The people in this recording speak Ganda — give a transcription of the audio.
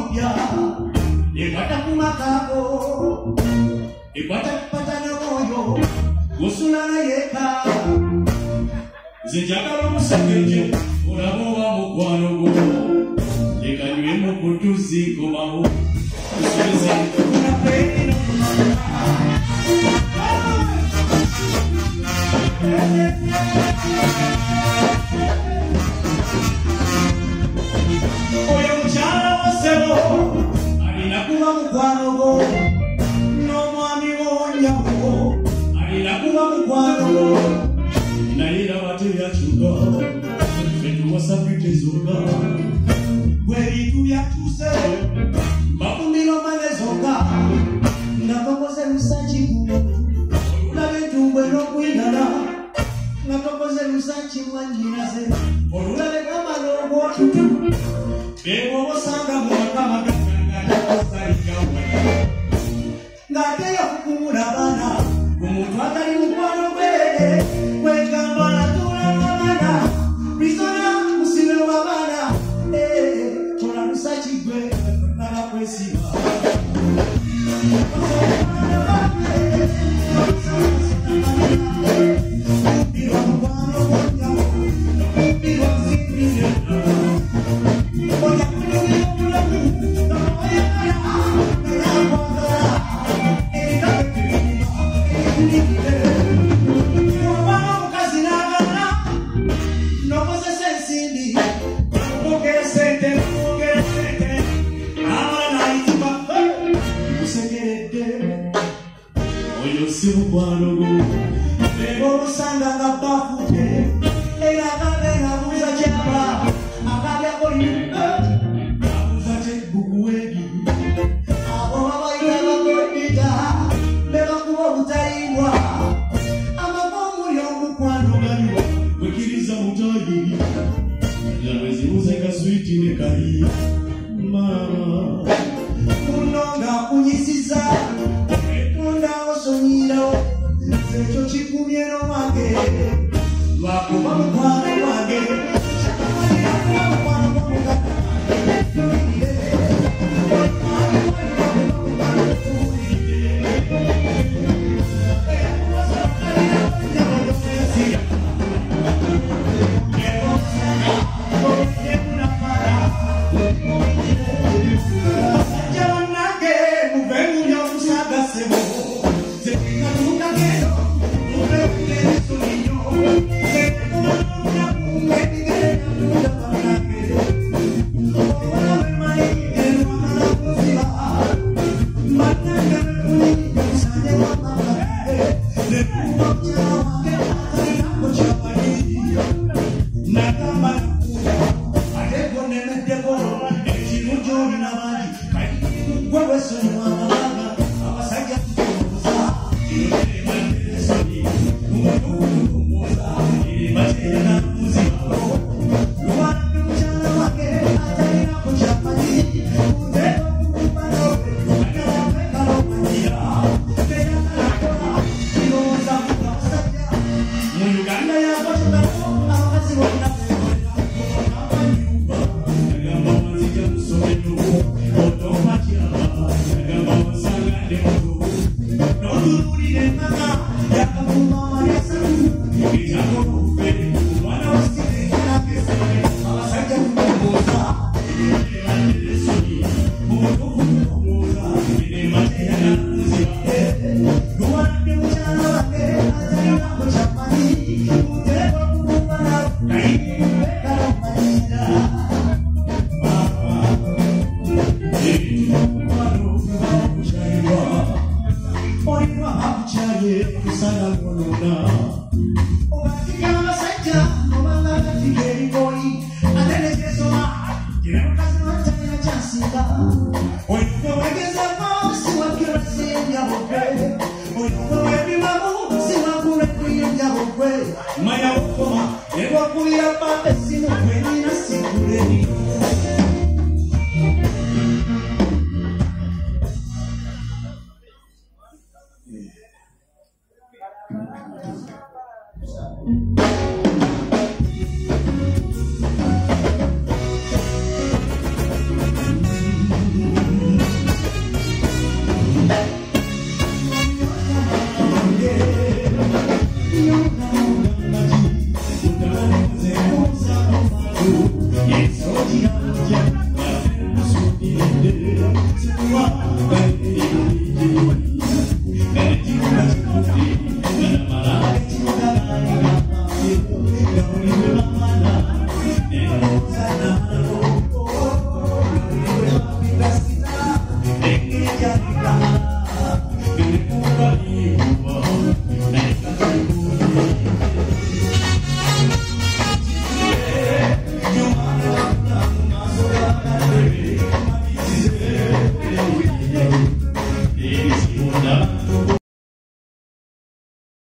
kunyobya ekwata ku makako ekwata kupatana moyo gusulana yeka zinjagala omusekeje olaba oba mukwano gwo leka nywemu kutuzi komawo tusobeze kunapeni oyo mukyala wasebo alina kuba mukwano gwo n'omwami wonyawo alina kuba mukwano gwo naye raba tebyakyuka fetuwasapite zonna bwebintu byakyuse bakumira omane zonna nga tokoze lusaki olulaba entumbwe n'okwigana nga tokoze lusaki mwanyinaze olulaba ekamala ogwotutu bebo obosanga mumakamagaaaaosaligawa ng'ate yakukumula abaana omuntu atali mukwano gwe kwegamba atula abaana prisona musibe w'abaana kola lusaki gwe nala kwesiba Sweet in the